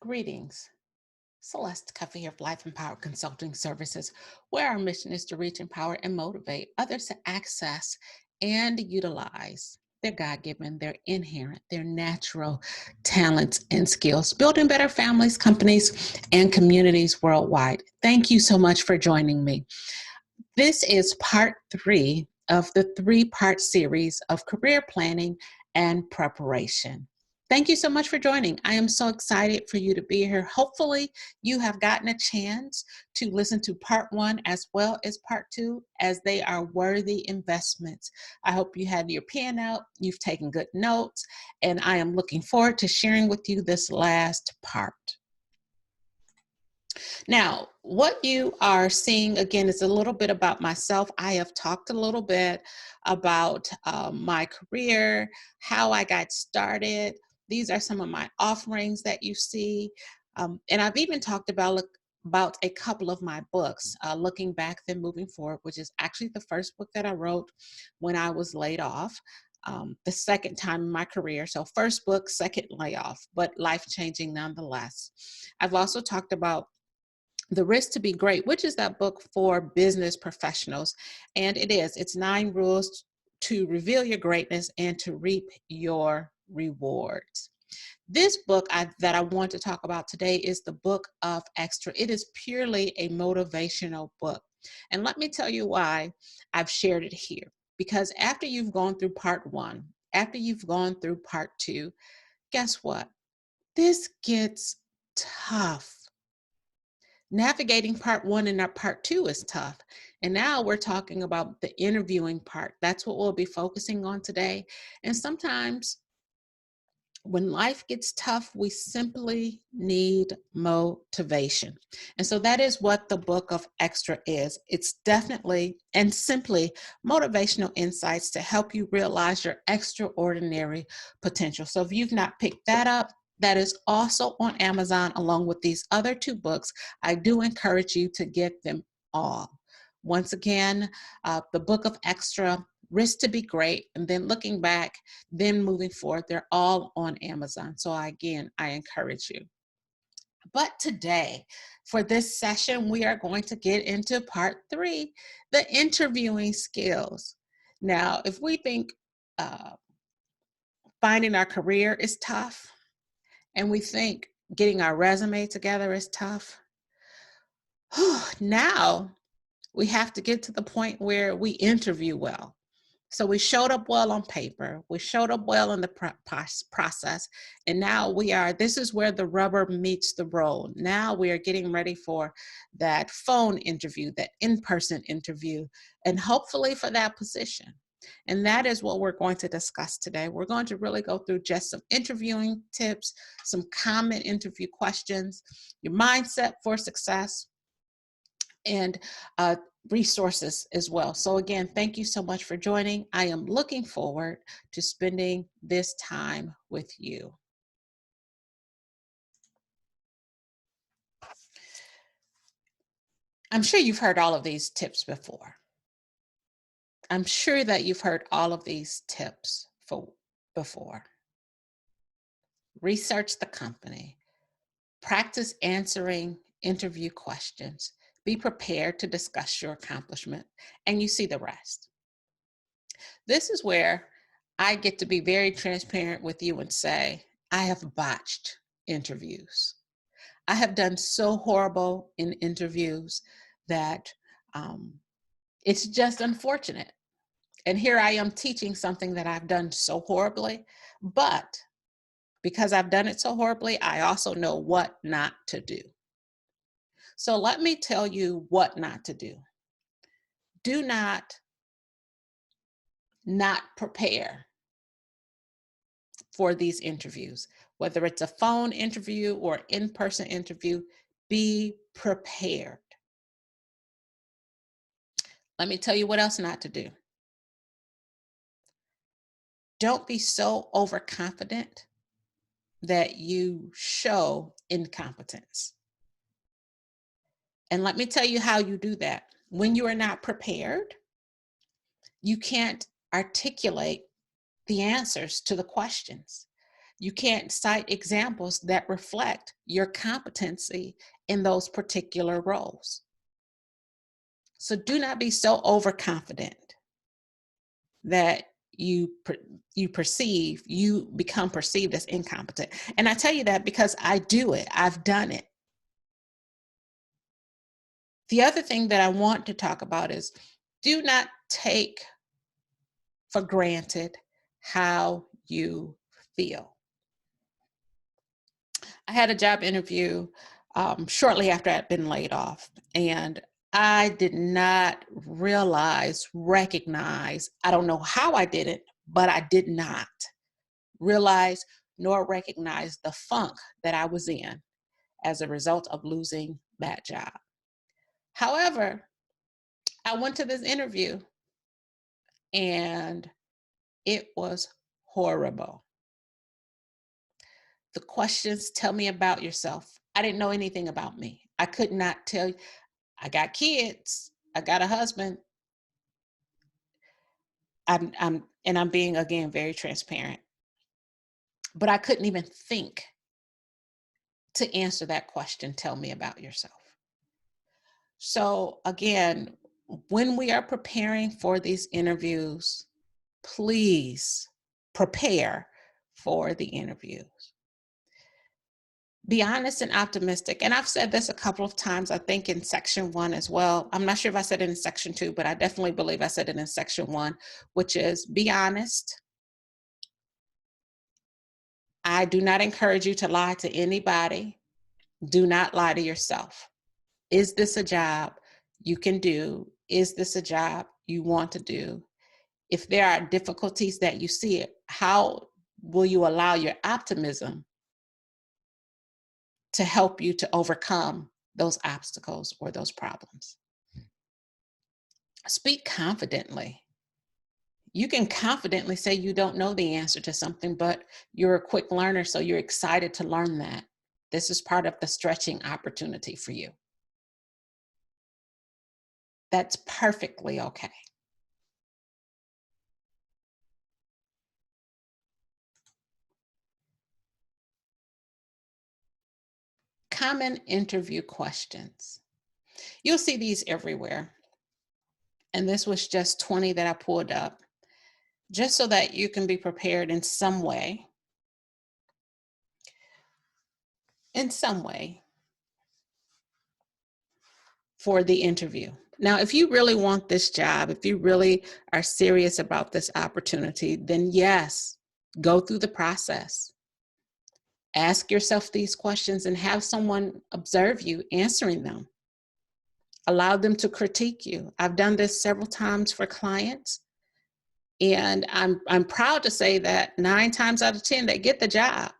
Greetings. Celeste Cuffey here of Life Empowered Consulting Services, where our mission is to reach, empower, and motivate others to access and utilize their God given, their inherent, their natural talents and skills, building better families, companies, and communities worldwide. Thank you so much for joining me. This is part 3 of the 3-part series of career planning and preparation. Thank you so much for joining. I am so excited for you to be here. Hopefully, you have gotten a chance to listen to part 1 as well as part 2, as they are worthy investments. I hope you had your pen out, you've taken good notes, and I am looking forward to sharing with you this last part. Now, what you are seeing again is a little bit about myself. I have talked a little bit about my career, how I got started. These are some of my offerings that you see. And I've even talked about a couple of my books, Looking Back Then Moving Forward, which is actually the first book that I wrote when I was laid off. The second time in my career. So first book, second layoff, but life-changing nonetheless. I've also talked about The Risk to Be Great, which is that book for business professionals. And it's 9 rules to reveal your greatness and to reap your rewards. This book that I want to talk about today is the Book of Extra. It is purely a motivational book. And let me tell you why I've shared it here. Because after you've gone through part 1, after you've gone through part 2, guess what? This gets tough. Navigating part 1 and part 2 is tough. And now we're talking about the interviewing part. That's what we'll be focusing on today. And sometimes when life gets tough, we simply need motivation. And so that is what the Book of Extra is. It's definitely and simply motivational insights to help you realize your extraordinary potential. So if you've not picked that up, that is also on Amazon along with these other 2 books. I do encourage you to get them all. Once again, the Book of Extra, Risk to Be Great, and then Looking Back, then Moving Forward, they're all on Amazon. So I encourage you. But today, for this session, we are going to get into part 3, the interviewing skills. Now, if we think finding our career is tough, and we think getting our resume together is tough, now we have to get to the point where we interview well. So we showed up well on paper, we showed up well in the process, and now this is where the rubber meets the road. Now we are getting ready for that phone interview, that in-person interview, and hopefully for that position. And that is what we're going to discuss today. We're going to really go through just some interviewing tips, some common interview questions, your mindset for success, and resources as well. So again, thank you so much for joining. I am looking forward to spending this time with you. I'm sure you've heard all of these tips before. I'm sure that you've heard all of these tips before. Research the company. Practice answering interview questions. Be prepared to discuss your accomplishment, and you see the rest. This is where I get to be very transparent with you and say, I have botched interviews. I have done so horrible in interviews that it's just unfortunate. And here I am teaching something that I've done so horribly, but because I've done it so horribly, I also know what not to do. So let me tell you what not to do. Do not prepare for these interviews. Whether it's a phone interview or in-person interview, be prepared. Let me tell you what else not to do. Don't be so overconfident that you show incompetence. And let me tell you how you do that. When you are not prepared, you can't articulate the answers to the questions. You can't cite examples that reflect your competency in those particular roles. So do not be so overconfident that you become perceived as incompetent. And I tell you that because I do it. I've done it. The other thing that I want to talk about is do not take for granted how you feel. I had a job interview shortly after I'd been laid off, and I did not recognize, I don't know how I did it, but I did not realize nor recognize the funk that I was in as a result of losing that job. However, I went to this interview and it was horrible. The questions, tell me about yourself. I didn't know anything about me. I could not tell you. I got kids. I got a husband. I'm being, again, very transparent. But I couldn't even think to answer that question, tell me about yourself. So again, when we are preparing for these interviews, please prepare for the interviews. Be honest and optimistic. And I've said this a couple of times, I think in section 1 as well. I'm not sure if I said it in section 2, but I definitely believe I said it in section 1, which is be honest. I do not encourage you to lie to anybody. Do not lie to yourself. Is this a job you can do? Is this a job you want to do? If there are difficulties that you see, how will you allow your optimism to help you to overcome those obstacles or those problems? Speak confidently. You can confidently say you don't know the answer to something, but you're a quick learner, so you're excited to learn that. This is part of the stretching opportunity for you. That's perfectly okay. Common interview questions. You'll see these everywhere. And this was just 20 that I pulled up, just so that you can be prepared in some way. For the interview. Now, if you really want this job, if you really are serious about this opportunity, then yes, go through the process. Ask yourself these questions and have someone observe you answering them. Allow them to critique you. I've done this several times for clients, and I'm proud to say that 9 times out of 10, they get the job.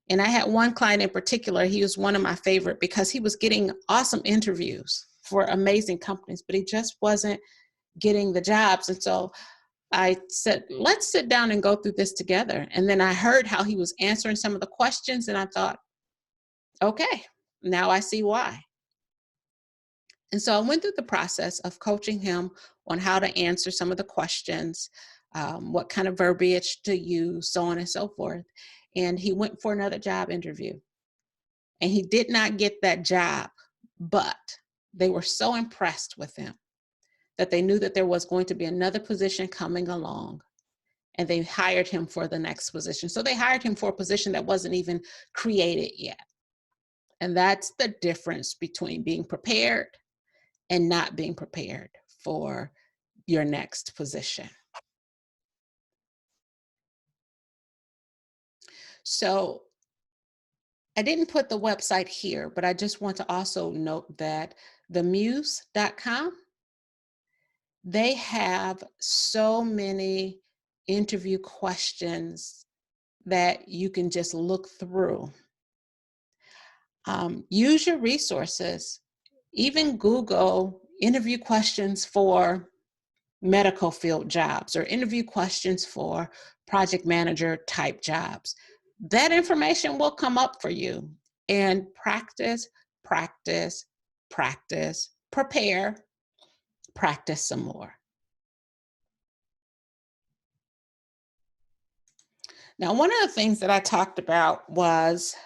And I had one client in particular, he was one of my favorite because he was getting awesome interviews for amazing companies, but he just wasn't getting the jobs. And so I said, let's sit down and go through this together. And then I heard how he was answering some of the questions, and I thought, okay, now I see why. And so I went through the process of coaching him on how to answer some of the questions, what kind of verbiage to use, so on and so forth. And he went for another job interview. And he did not get that job, but they were so impressed with him that they knew that there was going to be another position coming along, and they hired him for the next position. So they hired him for a position that wasn't even created yet. And that's the difference between being prepared and not being prepared for your next position. So I didn't put the website here, but I just want to also note that themuse.com, they have so many interview questions that you can just look through. Use your resources. Even Google interview questions for medical field jobs or interview questions for project manager type jobs. That information will come up for you. And practice, practice, practice, prepare, practice some more. Now, one of the things that I talked about was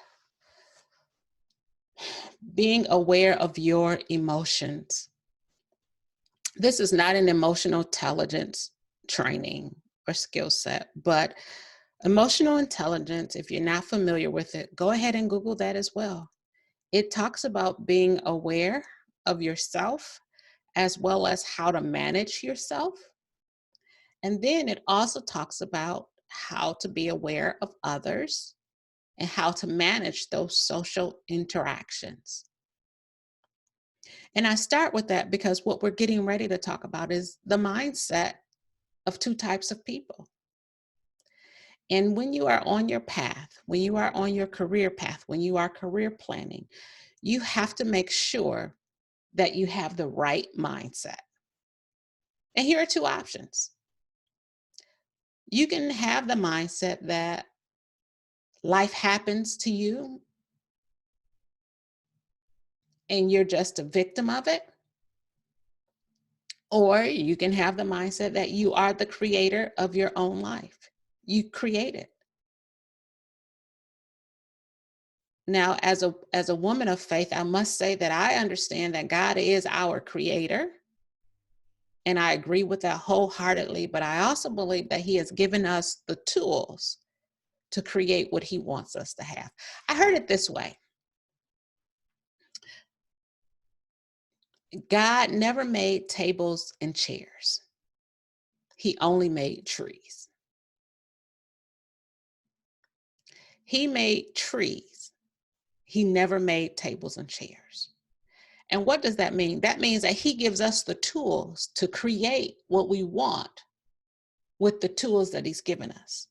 being aware of your emotions. This is not an emotional intelligence training or skill set, but emotional intelligence, if you're not familiar with it, go ahead and Google that as well. It talks about being aware of yourself as well as how to manage yourself. And then it also talks about how to be aware of others and how to manage those social interactions. And I start with that because what we're getting ready to talk about is the mindset of two types of people. And when you are on your path, when you are on your career path, when you are career planning, you have to make sure that you have the right mindset. And here are two options. You can have the mindset that life happens to you and you're just a victim of it. Or you can have the mindset that you are the creator of your own life. You create it. Now, as a woman of faith, I must say that I understand that God is our creator. And I agree with that wholeheartedly, but I also believe that he has given us the tools to create what he wants us to have. I heard it this way. God never made tables and chairs. He only made trees. He made trees. He never made tables and chairs. And what does that mean? That means that he gives us the tools to create what we want with the tools that he's given us.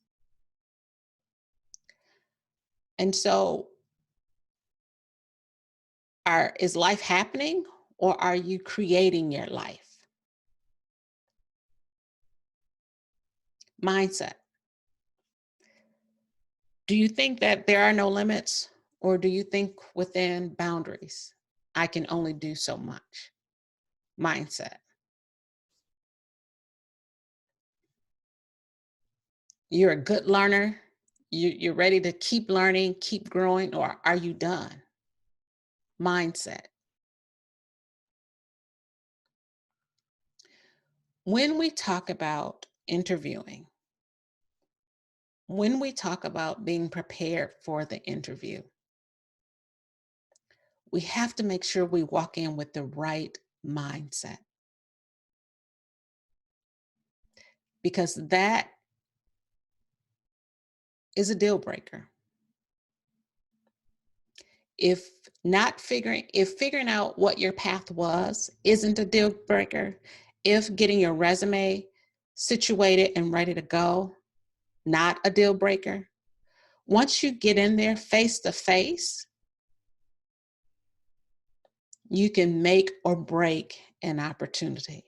And so is life happening or are you creating your life? Mindset. Do you think that there are no limits or do you think within boundaries? I can only do so much. Mindset. You're a good learner. You're ready to keep learning, keep growing, or are you done? Mindset. When we talk about interviewing, when we talk about being prepared for the interview, we have to make sure we walk in with the right mindset. Because that is a deal breaker. If figuring out what your path was isn't a deal breaker, if getting your resume situated and ready to go, not a deal breaker, once you get in there face to face, you can make or break an opportunity.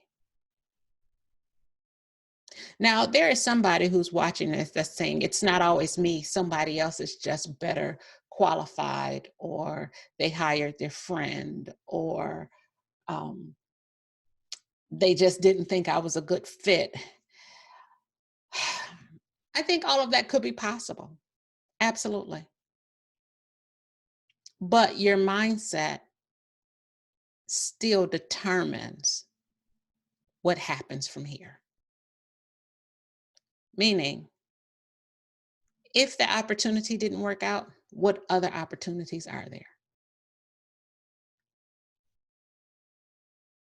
Now, there is somebody who's watching this that's saying, it's not always me, somebody else is just better qualified, or they hired their friend, or they just didn't think I was a good fit. I think all of that could be possible. Absolutely. But your mindset still determines what happens from here. Meaning, if the opportunity didn't work out, what other opportunities are there?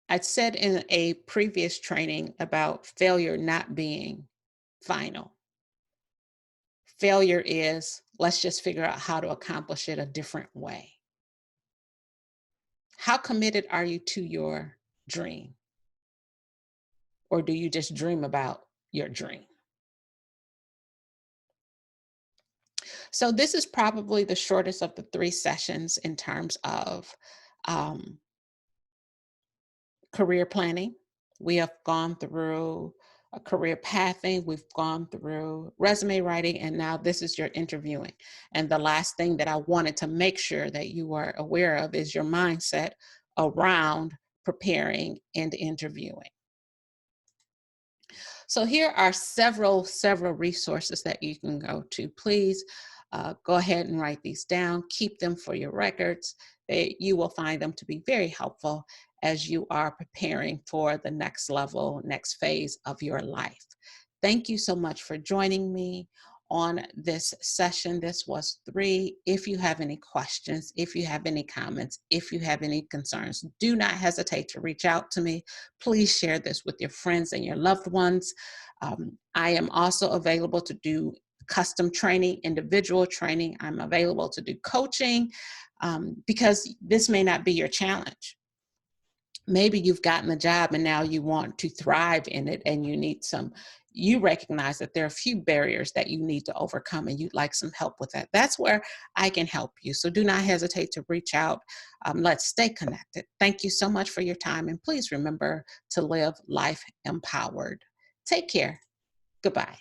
I said in a previous training about failure not being final. Failure is, let's just figure out how to accomplish it a different way. How committed are you to your dream? Or do you just dream about your dream? So this is probably the shortest of the 3 sessions in terms of career planning. We have gone through a career pathing, we've gone through resume writing, and now this is your interviewing. And the last thing that I wanted to make sure that you are aware of is your mindset around preparing and interviewing. So here are several resources that you can go to. Please go ahead and write these down. Keep them for your records. You will find them to be very helpful as you are preparing for the next level, next phase of your life. Thank you so much for joining me on this session. This was 3. If you have any questions, if you have any comments, if you have any concerns, do not hesitate to reach out to me. Please share this with your friends and your loved ones. I am also available to do custom training, individual training. I'm available to do coaching because this may not be your challenge. Maybe you've gotten the job and now you want to thrive in it and you recognize that there are a few barriers that you need to overcome and you'd like some help with that. That's where I can help you. So do not hesitate to reach out. Let's stay connected. Thank you so much for your time. And please remember to live life empowered. Take care. Goodbye.